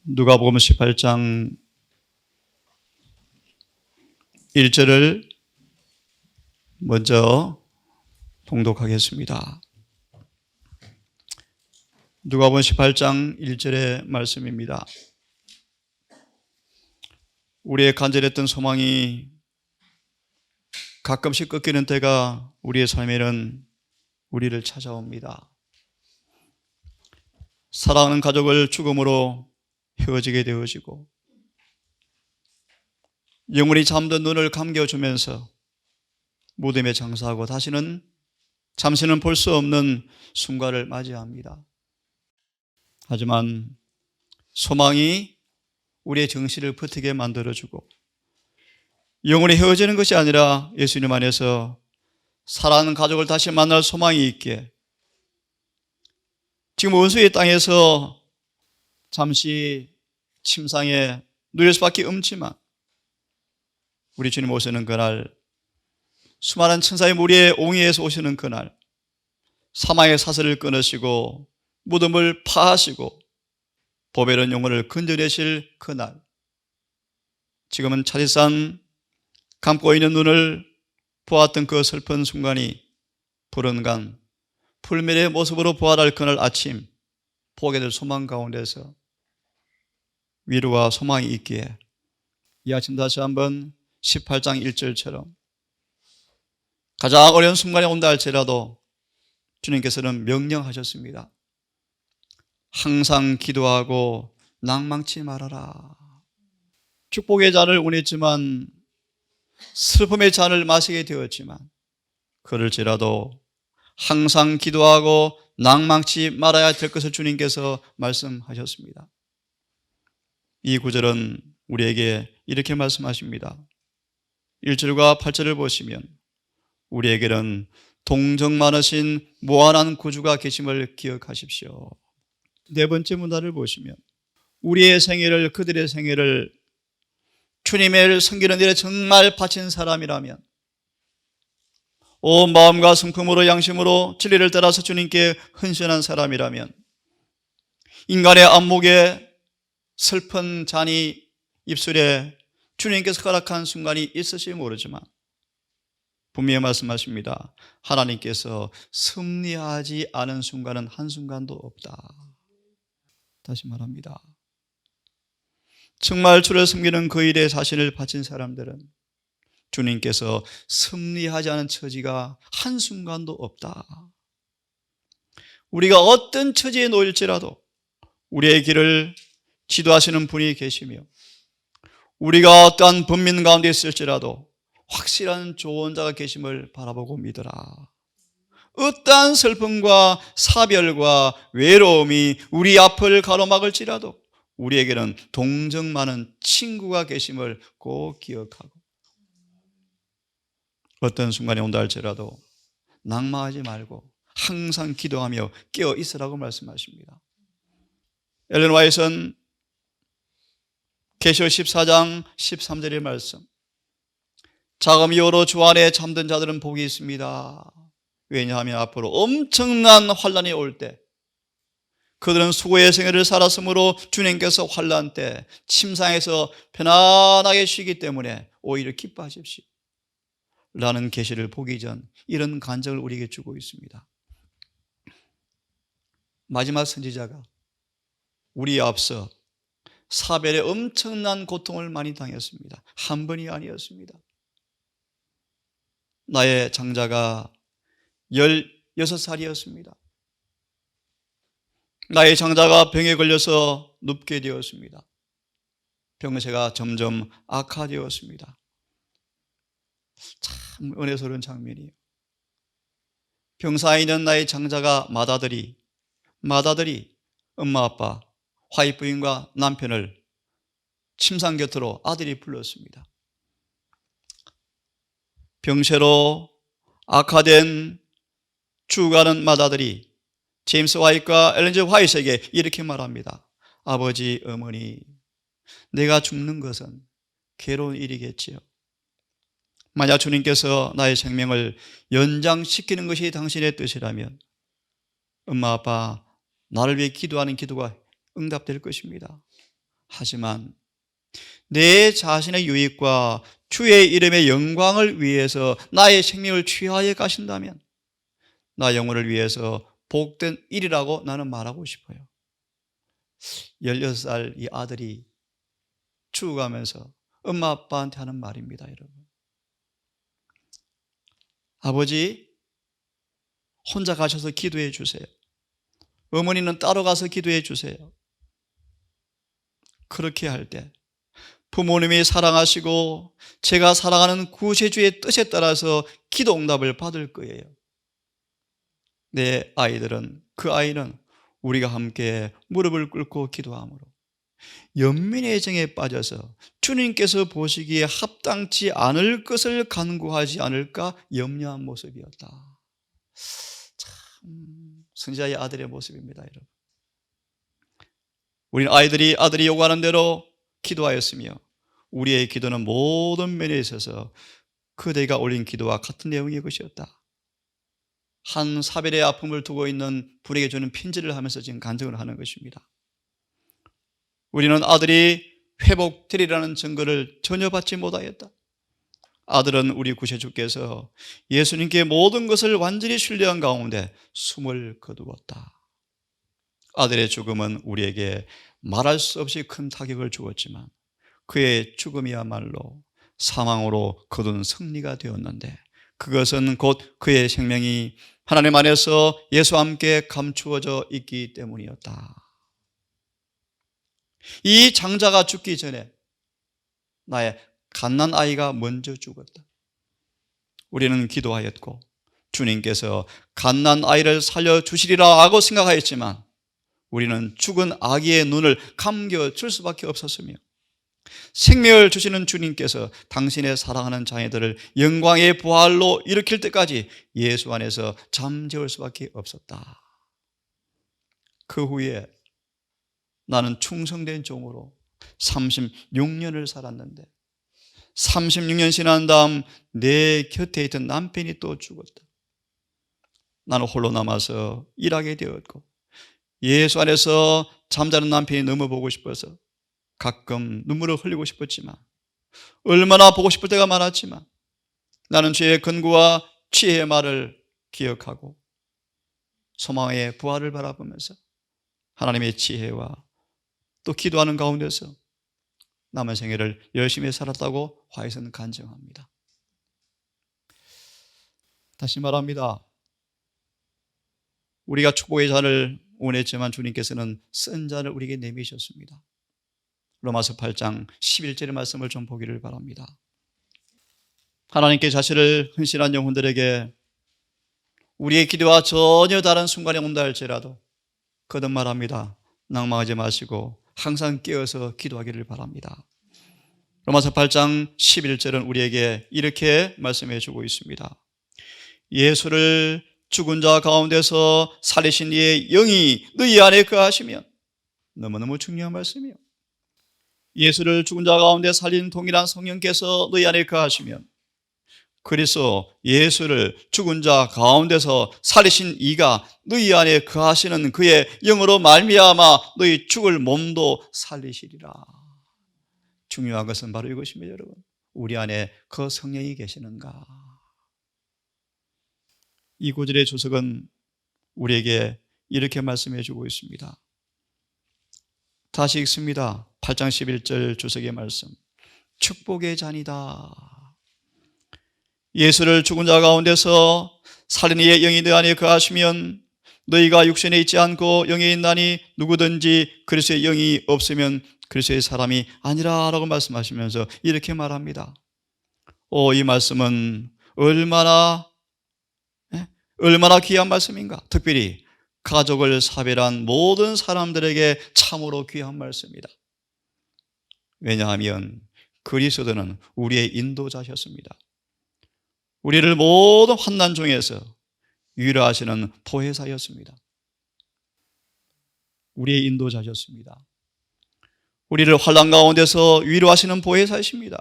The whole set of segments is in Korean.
누가복음 18장 1절을 먼저 봉독하겠습니다. 누가복음 18장 1절의 말씀입니다. 우리의 간절했던 소망이 가끔씩 꺾이는 때가 우리의 삶에는 우리를 찾아옵니다. 사랑하는 가족을 죽음으로 헤어지게 되어지고 영원히 잠든 눈을 감겨주면서 무덤에 장사하고 다시는 잠시는 볼 수 없는 순간을 맞이합니다. 하지만 소망이 우리의 정신을 버티게 만들어주고 영원히 헤어지는 것이 아니라 예수님 안에서 사랑하는 가족을 다시 만날 소망이 있기에 지금 원수의 땅에서 잠시 침상에 누릴 수밖에 없지만 우리 주님 오시는 그날, 수많은 천사의 무리의 옹의에서 오시는 그날, 사망의 사슬을 끊으시고 무덤을 파하시고 보배로운 영혼을 건져내실 그날, 지금은 차디산 감고 있는 눈을 보았던 그 슬픈 순간이 푸른 강, 풀매의 모습으로 부활할 그날 아침, 보게 될 소망 가운데서 위로와 소망이 있기에 이 아침 다시 한번 18장 1절처럼 가장 어려운 순간이 온다 할지라도 주님께서는 명령하셨습니다. 항상 기도하고 낭망치 말아라. 축복의 잔을 원했지만 슬픔의 잔을 마시게 되었지만 그럴지라도 항상 기도하고 낭망치 말아야 될 것을 주님께서 말씀하셨습니다. 이 구절은 우리에게 이렇게 말씀하십니다. 1절과 8절을 보시면 우리에게는 동정 많으신 무한한 구주가 계심을 기억하십시오. 네 번째 문단을 보시면 우리의 생애를, 그들의 생애를 주님을 섬기는 일에 정말 바친 사람이라면 온 마음과 성품으로 양심으로 진리를 따라서 주님께 헌신한 사람이라면 인간의 안목에 슬픈 잔이 입술에 주님께서 허락한 순간이 있을지 모르지만 분명히 말씀하십니다. 하나님께서 섭리하지 않은 순간은 한순간도 없다. 다시 말합니다. 정말 주를 섬기는 그 일에 자신을 바친 사람들은 주님께서 섭리하지 않은 처지가 한순간도 없다. 우리가 어떤 처지에 놓일지라도 우리의 길을 지도하시는 분이 계시며 우리가 어떠한 번민 가운데 있을지라도 확실한 조언자가 계심을 바라보고 믿어라. 어떠한 슬픔과 사별과 외로움이 우리 앞을 가로막을지라도 우리에게는 동정 많은 친구가 계심을 꼭 기억하고 어떤 순간이 온다 할지라도 낭망하지 말고 항상 기도하며 깨어 있으라고 말씀하십니다. 엘렌 화이트는 계시록 14장 13절의 말씀, 자금 이후로 주 안에 잠든 자들은 복이 있습니다. 왜냐하면 앞으로 엄청난 환란이 올 때 그들은 수고의 생애를 살았으므로 주님께서 환란 때 침상에서 편안하게 쉬기 때문에 오히려 기뻐하십시오 라는 계시를 보기 전 이런 간증을 우리에게 주고 있습니다. 마지막 선지자가 우리에 앞서 사별의 엄청난 고통을 많이 당했습니다. 한 번이 아니었습니다. 나의 장자가 16살이었습니다. 나의 장자가 병에 걸려서 눕게 되었습니다. 병세가 점점 악화되었습니다. 참 은혜스러운 장면이에요. 병사에 있는 나의 장자가 맏아들이 엄마 아빠 화이트 부인과 남편을 침상 곁으로 아들이 불렀습니다. 병세로 악화된 죽어가는 맏아들이 제임스 화이트와 엘렌 G. 화이트에게 이렇게 말합니다. 아버지, 어머니, 내가 죽는 것은 괴로운 일이겠지요. 만약 주님께서 나의 생명을 연장시키는 것이 당신의 뜻이라면 엄마, 아빠, 나를 위해 기도하는 기도가 응답될 것입니다. 하지만 내 자신의 유익과 주의 이름의 영광을 위해서 나의 생명을 취하여 가신다면 나 영혼을 위해서 복된 일이라고 나는 말하고 싶어요. 16살 이 아들이 죽어가면서 엄마 아빠한테 하는 말입니다, 여러분. 아버지, 혼자 가셔서 기도해 주세요. 어머니는 따로 가서 기도해 주세요. 그렇게 할 때 부모님이 사랑하시고 제가 사랑하는 구세주의 뜻에 따라서 기도 응답을 받을 거예요. 내 아이들은, 그 아이는 우리가 함께 무릎을 꿇고 기도함으로 연민의 정에 빠져서 주님께서 보시기에 합당치 않을 것을 간구하지 않을까 염려한 모습이었다. 참 선지자의 아들의 모습입니다, 여러분. 우리는 아들이 요구하는 대로 기도하였으며 우리의 기도는 모든 면에 있어서 그대가 올린 기도와 같은 내용의 것이었다. 한 사별의 아픔을 두고 있는 분에게 주는 편지를 하면서 지금 간증을 하는 것입니다. 우리는 아들이 회복되리라는 증거를 전혀 받지 못하였다. 아들은 우리 구세주께서 예수님께 모든 것을 완전히 신뢰한 가운데 숨을 거두었다. 아들의 죽음은 우리에게 말할 수 없이 큰 타격을 주었지만 그의 죽음이야말로 사망으로 거둔 승리가 되었는데 그것은 곧 그의 생명이 하나님 안에서 예수와 함께 감추어져 있기 때문이었다. 이 장자가 죽기 전에 나의 갓난아이가 먼저 죽었다. 우리는 기도하였고 주님께서 갓난아이를 살려주시리라 하고 생각하였지만 우리는 죽은 아기의 눈을 감겨줄 수밖에 없었으며 생명을 주시는 주님께서 당신의 사랑하는 자녀들을 영광의 부활로 일으킬 때까지 예수 안에서 잠재울 수밖에 없었다. 그 후에 나는 충성된 종으로 36년을 살았는데 36년 지난 다음 내 곁에 있던 남편이 또 죽었다. 나는 홀로 남아서 일하게 되었고 예수 안에서 잠자는 남편이 너무 보고 싶어서 가끔 눈물을 흘리고 싶었지만 얼마나 보고 싶을 때가 많았지만 나는 주의 근구와 지혜의 말을 기억하고 소망의 부활을 바라보면서 하나님의 지혜와 또 기도하는 가운데서 남은 생애를 열심히 살았다고 화해서는 간증합니다. 다시 말합니다. 우리가 축복의 잔을 원했지만 주님께서는 쓴 잔을 우리에게 내미셨습니다. 로마서 8장 11절의 말씀을 좀 보기를 바랍니다. 하나님께 자신을 헌신한 영혼들에게 우리의 기도와 전혀 다른 순간이 온다 할지라도 거듭말합니다. 낭망하지 마시고 항상 깨어서 기도하기를 바랍니다. 로마서 8장 11절은 우리에게 이렇게 말씀해 주고 있습니다. 예수를 죽은 자 가운데서 살리신 이의 영이 너희 안에 거하시면, 너무너무 중요한 말씀이에요. 예수를 죽은 자 가운데 살린 동일한 성령께서 너희 안에 거하시면, 그래서 예수를 죽은 자 가운데서 살리신 이가 너희 안에 거하시는 그의 영으로 말미암아 너희 죽을 몸도 살리시리라. 중요한 것은 바로 이것입니다, 여러분. 우리 안에 그 성령이 계시는가? 이 구절의 주석은 우리에게 이렇게 말씀해 주고 있습니다. 다시 읽습니다. 8장 11절 주석의 말씀. 축복의 잔이다. 예수를 죽은 자 가운데서 살린 이의 영이 너 안에 거하시면 너희가 육신에 있지 않고 영에 있나니 누구든지 그리스도의 영이 없으면 그리스도의 사람이 아니라 라고 말씀하시면서 이렇게 말합니다. 이 말씀은 얼마나 귀한 말씀인가. 특별히 가족을 사별한 모든 사람들에게 참으로 귀한 말씀이다. 왜냐하면 그리스도는 우리의 인도자셨습니다. 우리를 모든 환난 중에서 위로하시는 보혜사였습니다. 우리의 인도자셨습니다. 우리를 환난 가운데서 위로하시는 보혜사이십니다.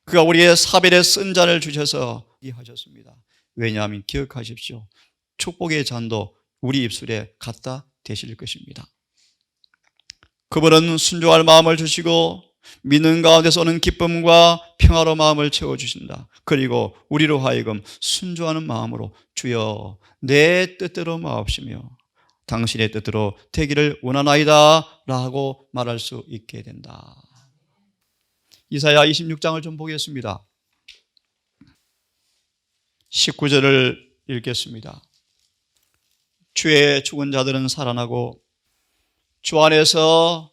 그가 우리의 사별의 쓴 잔을 주셔서 이해하셨습니다. 왜냐하면 기억하십시오. 축복의 잔도 우리 입술에 갖다 대실 것입니다. 그분은 순종할 마음을 주시고 믿는 가운데서 오는 기쁨과 평화로 마음을 채워주신다. 그리고 우리로 하여금 순종하는 마음으로 주여 내 뜻대로 마옵시며 당신의 뜻대로 되기를 원하나이다 라고 말할 수 있게 된다. 이사야 26장을 좀 보겠습니다. 19절을 읽겠습니다. 주의 죽은 자들은 살아나고 주 안에서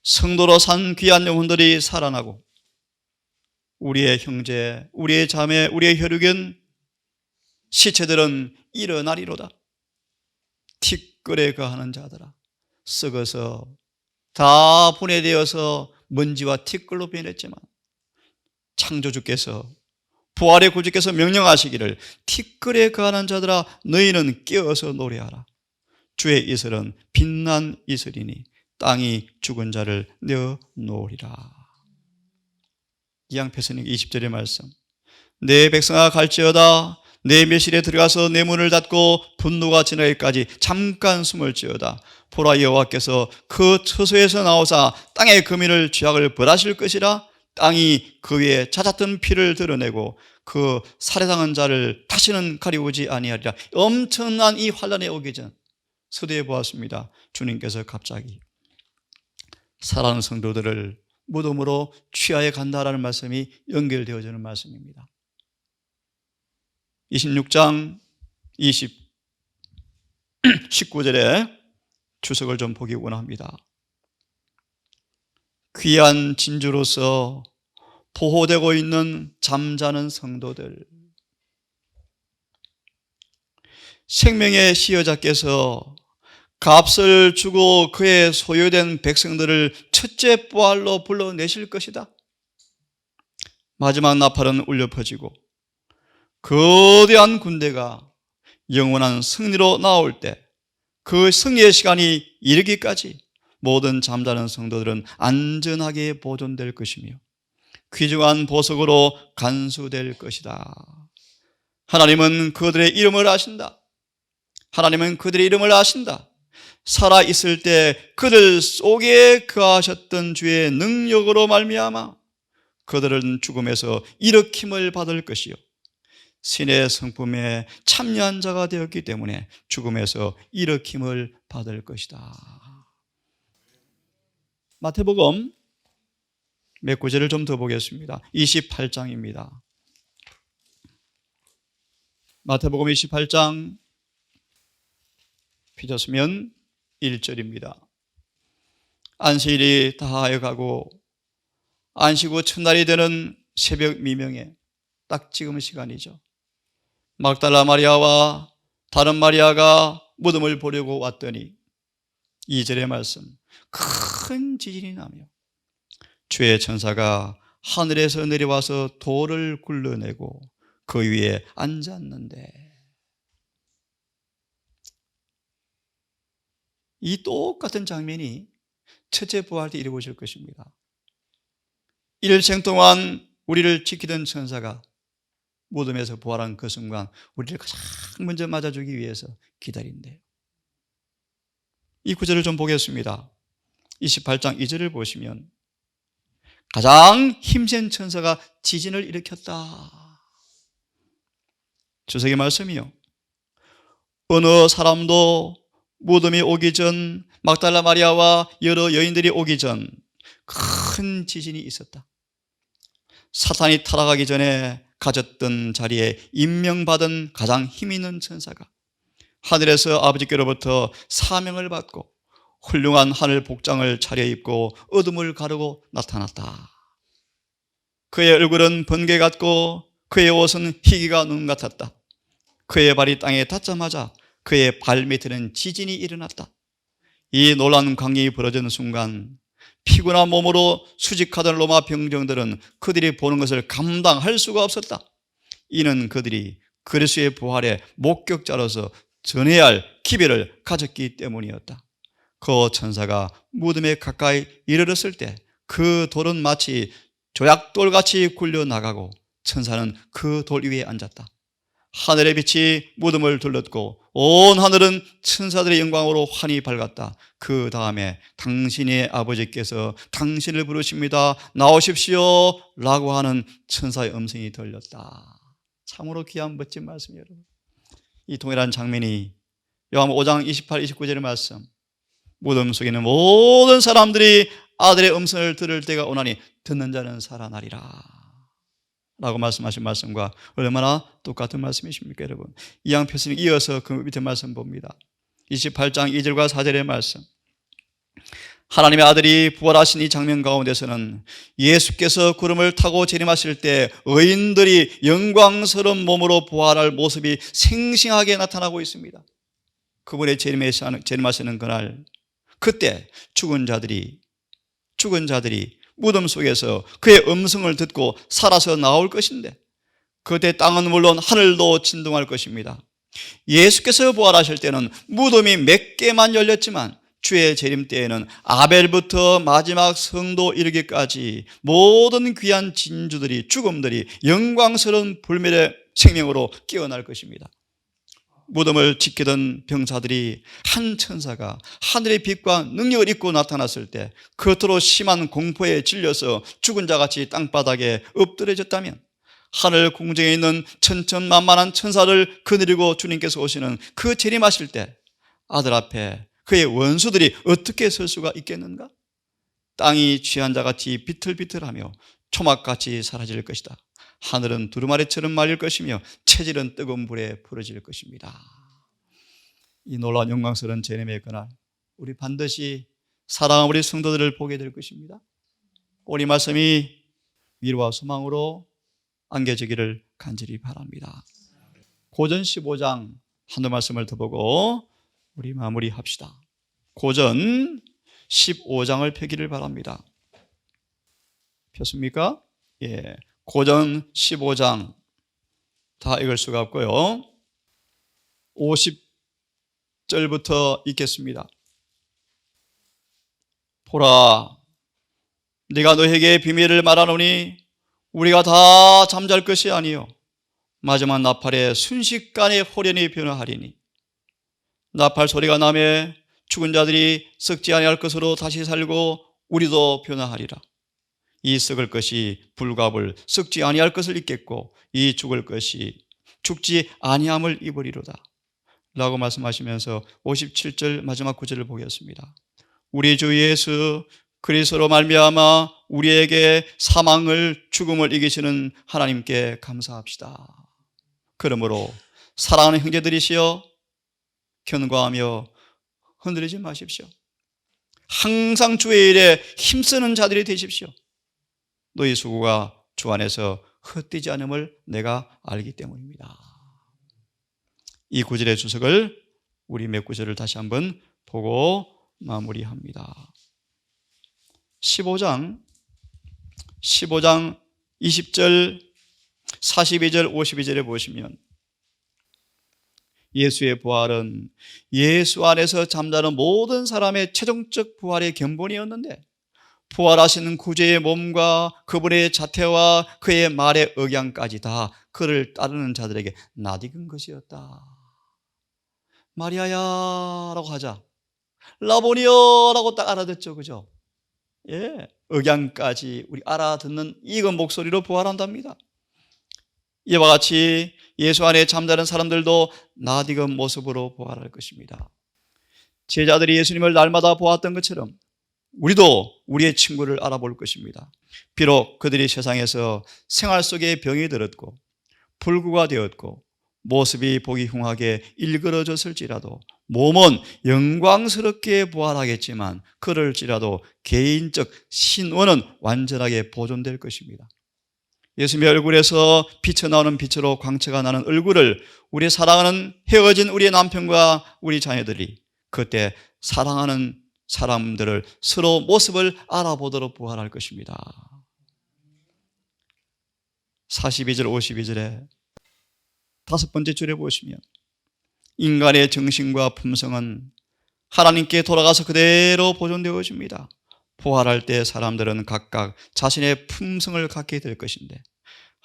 성도로 산 귀한 영혼들이 살아나고 우리의 형제, 우리의 자매, 우리의 혈육인 시체들은 일어나리로다. 티끌에 거하는 자들아, 썩어서 다 분해되어서 먼지와 티끌로 변했지만 창조주께서 부활의 구주께서 명령하시기를 티끌에 거하는 자들아 너희는 깨어서 노래하라. 주의 이슬은 빛난 이슬이니 땅이 죽은 자를 내어 놓으리라. 이양패선님 20절의 말씀. 내 백성아 갈지어다 내 멸실에 들어가서 내 문을 닫고 분노가 지나기까지 잠깐 숨을 지어다. 보라 여호와께서 그 처소에서 나오사 땅의 거민을 죄악을 벌하실 것이라. 땅이 그 위에 잦았던 피를 드러내고 그 살해당한 자를 다시는 가리우지 아니하리라. 엄청난 이 환란에 오기 전 서두에 보았습니다. 주님께서 갑자기 살아난 성도들을 무덤으로 취하에 간다라는 말씀이 연결되어지는 말씀입니다. 26장 19절에 주석을 좀 보기 원합니다. 귀한 진주로서 보호되고 있는 잠자는 성도들, 생명의 시여자께서 값을 주고 그의 소유된 백성들을 첫째 부활로 불러내실 것이다. 마지막 나팔은 울려 퍼지고 거대한 군대가 영원한 승리로 나올 때 그 승리의 시간이 이르기까지 모든 잠자는 성도들은 안전하게 보존될 것이며 귀중한 보석으로 간수될 것이다. 하나님은 그들의 이름을 아신다. 하나님은 그들의 이름을 아신다. 살아있을 때 그들 속에 거하셨던 주의 능력으로 말미암아 그들은 죽음에서 일으킴을 받을 것이요 신의 성품에 참여한 자가 되었기 때문에 죽음에서 일으킴을 받을 것이다. 마태복음 몇 구절을 좀 더 보겠습니다. 28장입니다. 마태복음 28장 펴졌으면 1절입니다. 안식일이 다하여 가고 안식 후 첫날이 되는 새벽 미명에 딱 지금 시간이죠. 막달라 마리아와 다른 마리아가 무덤을 보려고 왔더니 2절의 말씀, 큰 지진이 나며 주의 천사가 하늘에서 내려와서 돌을 굴러내고 그 위에 앉았는데, 이 똑같은 장면이 첫째 부활 때 이루어질 것입니다. 일생 동안 우리를 지키던 천사가 무덤에서 부활한 그 순간 우리를 가장 먼저 맞아주기 위해서 기다린대요. 이 구절을 좀 보겠습니다. 28장 2절을 보시면 가장 힘센 천사가 지진을 일으켰다. 주석의 말씀이요, 어느 사람도 무덤이 오기 전, 막달라 마리아와 여러 여인들이 오기 전 큰 지진이 있었다. 사탄이 타락하기 전에 가졌던 자리에 임명받은 가장 힘 있는 천사가 하늘에서 아버지께로부터 사명을 받고 훌륭한 하늘 복장을 차려입고 어둠을 가르고 나타났다. 그의 얼굴은 번개 같고 그의 옷은 희기가 눈 같았다. 그의 발이 땅에 닿자마자 그의 발밑에는 지진이 일어났다. 이 놀라운 광경이 벌어지는 순간 피곤한 몸으로 수직하던 로마 병정들은 그들이 보는 것을 감당할 수가 없었다. 이는 그들이 그리스도의 부활의 목격자로서 전해야 할 기별을 가졌기 때문이었다. 그 천사가 무덤에 가까이 이르렀을 때 그 돌은 마치 조약돌같이 굴려나가고 천사는 그 돌 위에 앉았다. 하늘의 빛이 무덤을 둘렀고 온 하늘은 천사들의 영광으로 환히 밝았다. 그 다음에 당신의 아버지께서 당신을 부르십니다. 나오십시오 라고 하는 천사의 음성이 들렸다. 참으로 귀한 멋진 말씀이에요, 여러분. 이 동일한 장면이 요한복음 5장 28, 29절의 말씀, 무덤 속에 있는 모든 사람들이 아들의 음성을 들을 때가 오나니 듣는 자는 살아나리라 라고 말씀하신 말씀과 얼마나 똑같은 말씀이십니까, 여러분? 이양 표수님 이어서 그 밑에 말씀 봅니다. 28장 2절과 4절의 말씀. 하나님의 아들이 부활하신 이 장면 가운데서는 예수께서 구름을 타고 재림하실 때 의인들이 영광스러운 몸으로 부활할 모습이 생생하게 나타나고 있습니다. 그분의 재림하시는 그날, 그때 죽은 자들이 무덤 속에서 그의 음성을 듣고 살아서 나올 것인데, 그때 땅은 물론 하늘도 진동할 것입니다. 예수께서 부활하실 때는 무덤이 몇 개만 열렸지만 주의 재림 때에는 아벨부터 마지막 성도 이르기까지 모든 귀한 진주들이, 죽음들이 영광스러운 불멸의 생명으로 깨어날 것입니다. 무덤을 지키던 병사들이 한 천사가 하늘의 빛과 능력을 입고 나타났을 때 겉으로 심한 공포에 질려서 죽은 자같이 땅바닥에 엎드려졌다면, 하늘 궁정에 있는 천천만만한 천사를 거느리고 주님께서 오시는 그 재림하실 때 아들 앞에 그의 원수들이 어떻게 설 수가 있겠는가? 땅이 취한 자같이 비틀비틀하며 초막같이 사라질 것이다. 하늘은 두루마리처럼 말릴 것이며 체질은 뜨거운 불에 부러질 것입니다. 이 놀라운 영광스러운 재림의 그날, 우리 반드시 사랑하는 우리 성도들을 보게 될 것입니다. 오늘 이 말씀이 위로와 소망으로 안겨지기를 간절히 바랍니다. 고전 15장 한두 말씀을 더 보고 우리 마무리합시다. 고전 15장을 펴기를 바랍니다. 폈습니까? 예. 고전 15장 다 읽을 수가 없고요. 50절부터 읽겠습니다. 보라, 네가 너에게 비밀을 말하노니 우리가 다 잠잘 것이 아니요 마지막 나팔에 순식간에 호련히 변화하리니, 나팔 소리가 나매 죽은 자들이 썩지 아니할 것으로 다시 살고 우리도 변화하리라. 이 썩을 것이 불과 불 썩지 아니할 것을 입겠고 이 죽을 것이 죽지 아니함을 입으리로다 라고 말씀하시면서 57절 마지막 구절을 보겠습니다. 우리 주 예수 그리스도로 말미암아 우리에게 사망을 죽음을 이기시는 하나님께 감사합시다. 그러므로 사랑하는 형제들이시여 견고하며 흔들리지 마십시오. 항상 주의 일에 힘쓰는 자들이 되십시오. 너희 수고가 주 안에서 헛되지 않음을 내가 알기 때문입니다. 이 구절의 주석을 우리 몇 구절을 다시 한번 보고 마무리합니다. 15장 20절 42절 52절에 보시면 예수의 부활은 예수 안에서 잠자는 모든 사람의 최종적 부활의 견본이었는데, 부활하시는 구주의 몸과 그분의 자태와 그의 말의 억양까지 다 그를 따르는 자들에게 낯익은 것이었다. 마리아야 라고 하자 라보니여 라고 딱 알아듣죠, 그죠? 예, 억양까지 우리 알아듣는 익은 목소리로 부활한답니다. 이와 같이 예수 안에 잠자는 사람들도 낯익은 모습으로 부활할 것입니다. 제자들이 예수님을 날마다 보았던 것처럼 우리도 우리의 친구를 알아볼 것입니다. 비록 그들이 세상에서 생활 속에 병이 들었고 불구가 되었고 모습이 보기 흉하게 일그러졌을지라도 몸은 영광스럽게 부활하겠지만 그럴지라도 개인적 신원은 완전하게 보존될 것입니다. 예수님의 얼굴에서 비쳐나오는 빛으로 광채가 나는 얼굴을 우리 사랑하는 헤어진 우리의 남편과 우리 자녀들이 그때 사랑하는 사람들을 서로 모습을 알아보도록 부활할 것입니다. 42절 52절에 다섯 번째 줄에 보시면 인간의 정신과 품성은 하나님께 돌아가서 그대로 보존되어집니다. 부활할 때 사람들은 각각 자신의 품성을 갖게 될 것인데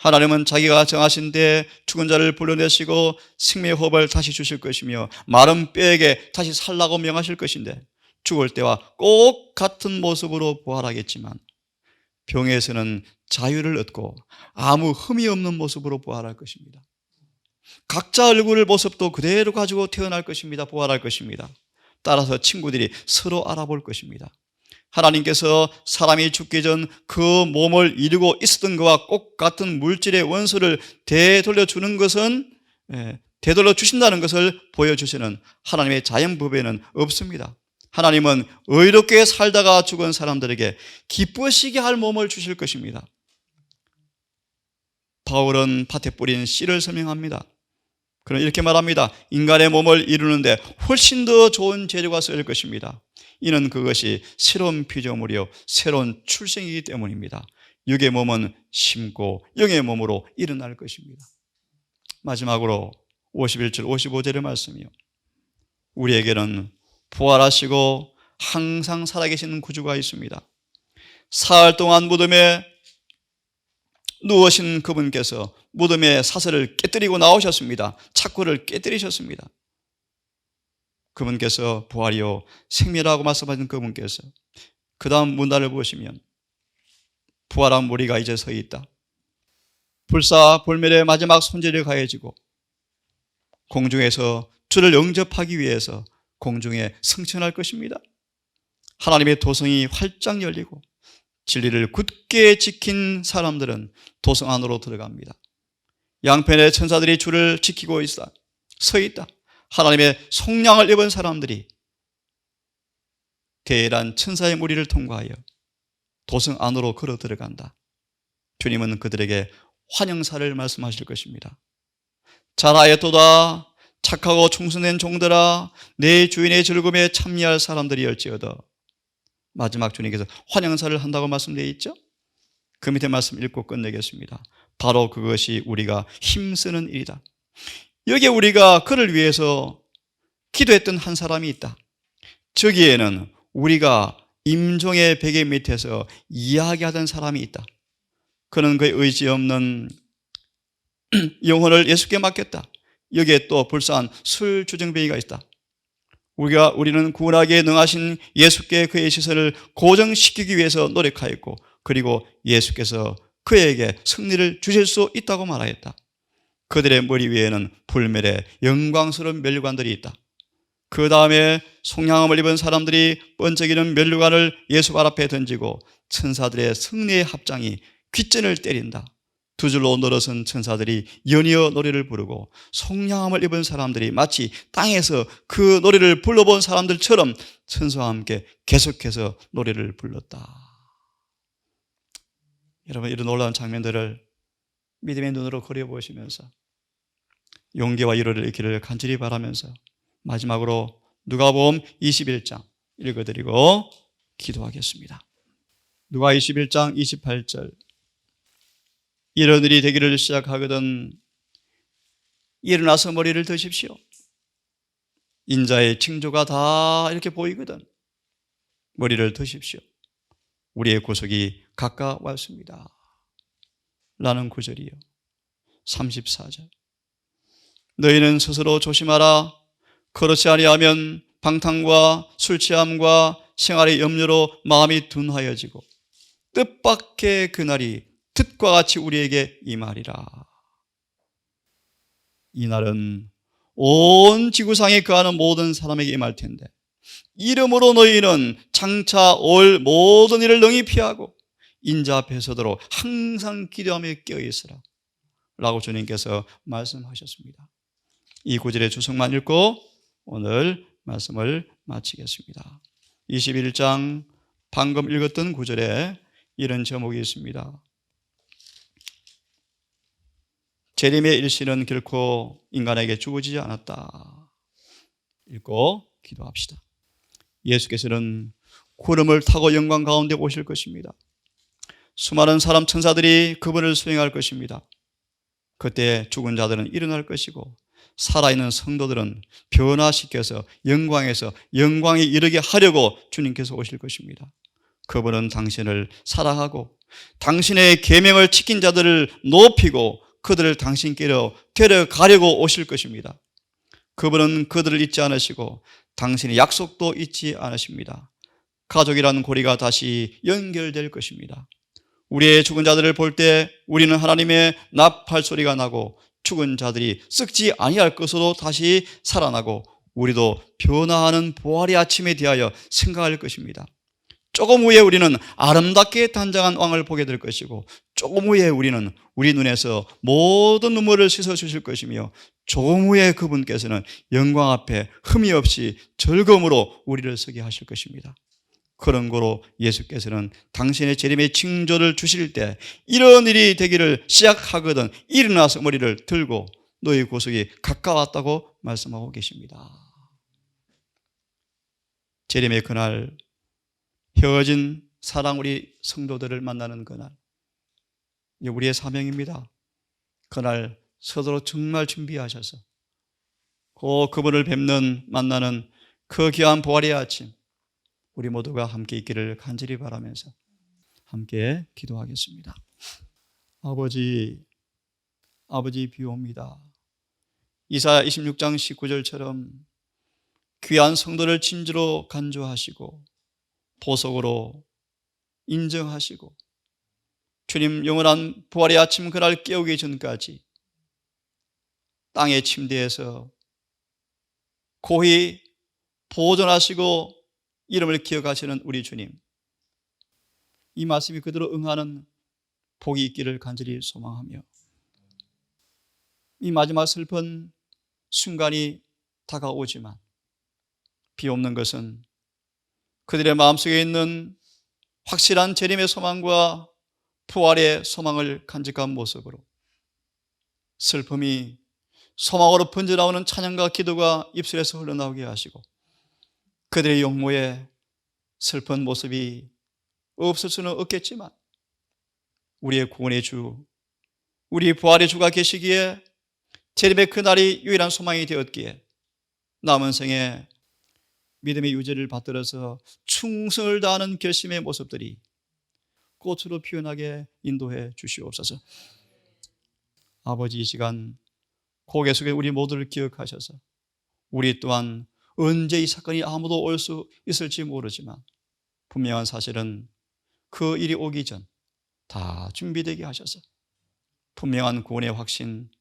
하나님은 자기가 정하신 때에 죽은 자를 불러내시고 생명의 호흡을 다시 주실 것이며 마른 뼈에게 다시 살라고 명하실 것인데 죽을 때와 꼭 같은 모습으로 부활하겠지만 병에서는 자유를 얻고 아무 흠이 없는 모습으로 부활할 것입니다. 각자 얼굴 모습도 그대로 가지고 태어날 것입니다. 부활할 것입니다. 따라서 친구들이 서로 알아볼 것입니다. 하나님께서 사람이 죽기 전 그 몸을 이루고 있었던 것과 꼭 같은 물질의 원소를 되돌려 주는 것은 되돌려 주신다는 것을 보여주시는 하나님의 자연법에는 없습니다. 하나님은 의롭게 살다가 죽은 사람들에게 기쁘시게 할 몸을 주실 것입니다. 바울은 밭에 뿌린 씨를 설명합니다. 그럼 이렇게 말합니다. 인간의 몸을 이루는데 훨씬 더 좋은 재료가 쓰일 것입니다. 이는 그것이 새로운 피조물이요 새로운 출생이기 때문입니다. 육의 몸은 심고 영의 몸으로 일어날 것입니다. 마지막으로 51절 55절의 말씀이요, 우리에게는 부활하시고 항상 살아계시는 구주가 있습니다. 사흘 동안 무덤에 누우신 그분께서 무덤의 사슬을 깨뜨리고 나오셨습니다. 착고를 깨뜨리셨습니다. 그분께서 부활이요 생명이라고 말씀하신 그분께서 그 다음 문단을 보시면 부활한 무리가 이제 서 있다. 불사불멸의 마지막 손질이 가해지고 공중에서 주를 영접하기 위해서 공중에 승천할 것입니다. 하나님의 도성이 활짝 열리고 진리를 굳게 지킨 사람들은 도성 안으로 들어갑니다. 양편의 천사들이 주를 지키고 있다. 서 있다. 하나님의 속량을 입은 사람들이 대란 천사의 무리를 통과하여 도성 안으로 걸어 들어간다. 주님은 그들에게 환영사를 말씀하실 것입니다. 잘하였도다. 착하고 충성된 종들아, 내 주인의 즐거움에 참여할 사람들이었지어다. 마지막 주님께서 환영사를 한다고 말씀되어 있죠. 그 밑에 말씀 읽고 끝내겠습니다. 바로 그것이 우리가 힘쓰는 일이다. 여기에 우리가 그를 위해서 기도했던 한 사람이 있다. 저기에는 우리가 임종의 베개 밑에서 이야기하던 사람이 있다. 그는 그의 의지 없는 영혼을 예수께 맡겼다. 여기에 또 불쌍한 술주정뱅이가 있다. 우리는 구원하기에 능하신 예수께 그의 시선을 고정시키기 위해서 노력하였고, 그리고 예수께서 그에게 승리를 주실 수 있다고 말하였다. 그들의 머리 위에는 불멸의 영광스러운 면류관들이 있다. 그 다음에 속량함을 입은 사람들이 번쩍이는 면류관을 예수 발 앞에 던지고 천사들의 승리의 합장이 귓전을 때린다. 두 줄로 늘어선 천사들이 연이어 노래를 부르고 속량함을 입은 사람들이 마치 땅에서 그 노래를 불러본 사람들처럼 천사와 함께 계속해서 노래를 불렀다. 여러분, 이런 놀라운 장면들을 믿음의 눈으로 그려보시면서 용기와 위로를 잃기를 간절히 바라면서 마지막으로 누가복음 21장 읽어드리고 기도하겠습니다. 누가 21장 28절, 이런 일이 되기를 시작하거든 일어나서 머리를 드십시오. 인자의 징조가 다 이렇게 보이거든 머리를 드십시오. 우리의 구속이 가까웠습니다. 라는 구절이요. 34절, 너희는 스스로 조심하라. 그렇지 아니하면 방탕과 술취함과 생활의 염려로 마음이 둔하여지고 뜻밖의 그날이 뜻과 같이 우리에게 임하리라. 이 날은 온 지구상에 거하는 모든 사람에게 임할 텐데 이름으로 너희는 장차 올 모든 일을 능히 피하고 인자 앞에 서도록 항상 기도하며 깨어있으라 라고 주님께서 말씀하셨습니다. 이 구절의 주석만 읽고 오늘 말씀을 마치겠습니다. 21장 방금 읽었던 구절에 이런 제목이 있습니다. 재림의 일시는 결코 인간에게 주어지지 않았다. 읽고 기도합시다. 예수께서는 구름을 타고 영광 가운데 오실 것입니다. 수많은 사람 천사들이 그분을 수행할 것입니다. 그때 죽은 자들은 일어날 것이고 살아있는 성도들은 변화시켜서 영광에서 영광에 이르게 하려고 주님께서 오실 것입니다. 그분은 당신을 사랑하고 당신의 계명을 지킨 자들을 높이고 그들을 당신께로 데려가려고 오실 것입니다. 그분은 그들을 잊지 않으시고 당신의 약속도 잊지 않으십니다. 가족이라는 고리가 다시 연결될 것입니다. 우리의 죽은 자들을 볼 때 우리는 하나님의 나팔 소리가 나고 죽은 자들이 썩지 아니할 것으로 다시 살아나고 우리도 변화하는 부활의 아침에 대하여 생각할 것입니다. 조금 후에 우리는 아름답게 단장한 왕을 보게 될 것이고 조금 후에 우리는 우리 눈에서 모든 눈물을 씻어주실 것이며 조금 후에 그분께서는 영광 앞에 흠이 없이 즐거움으로 우리를 서게 하실 것입니다. 그런 거로 예수께서는 당신의 재림의 징조를 주실 때 이런 일이 되기를 시작하거든 일어나서 머리를 들고 너희 구속이 가까웠다고 말씀하고 계십니다. 재림의 그날, 헤어진 사랑 우리 성도들을 만나는 그날, 우리의 사명입니다. 그날 서로 정말 준비하셔서 그분을 뵙는 만나는 그 귀한 부활의 아침 우리 모두가 함께 있기를 간절히 바라면서 함께 기도하겠습니다. 아버지 비옵니다. 이사야 26장 19절처럼 귀한 성도를 진주로 간주하시고 보석으로 인정하시고 주님 영원한 부활의 아침 그날 깨우기 전까지 땅의 침대에서 고히 보존하시고 이름을 기억하시는 우리 주님, 이 말씀이 그대로 응하는 복이 있기를 간절히 소망하며 이 마지막 슬픈 순간이 다가오지만 비옵는 것은 그들의 마음속에 있는 확실한 재림의 소망과 부활의 소망을 간직한 모습으로 슬픔이 소망으로 번져나오는 찬양과 기도가 입술에서 흘러나오게 하시고 그들의 용모에 슬픈 모습이 없을 수는 없겠지만 우리의 구원의 주, 우리 부활의 주가 계시기에 재림의 그날이 유일한 소망이 되었기에 남은 생에 믿음의 유지를 받들어서 충성을 다하는 결심의 모습들이 꽃으로 피어나게 인도해 주시옵소서. 아버지, 이 시간 고개 숙여 우리 모두를 기억하셔서 우리 또한 언제 이 사건이 아무도 올 수 있을지 모르지만 분명한 사실은 그 일이 오기 전 다 준비되게 하셔서 분명한 구원의 확신,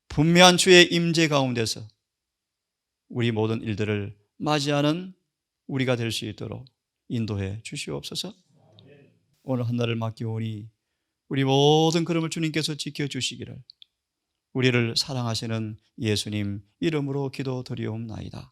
분명한 주의 임재 가운데서 우리 모든 일들을 맞이하는 우리가 될 수 있도록 인도해 주시옵소서. 오늘 한 날을 맡기오니 우리 모든 걸음을 주님께서 지켜주시기를 우리를 사랑하시는 예수님 이름으로 기도드리옵나이다.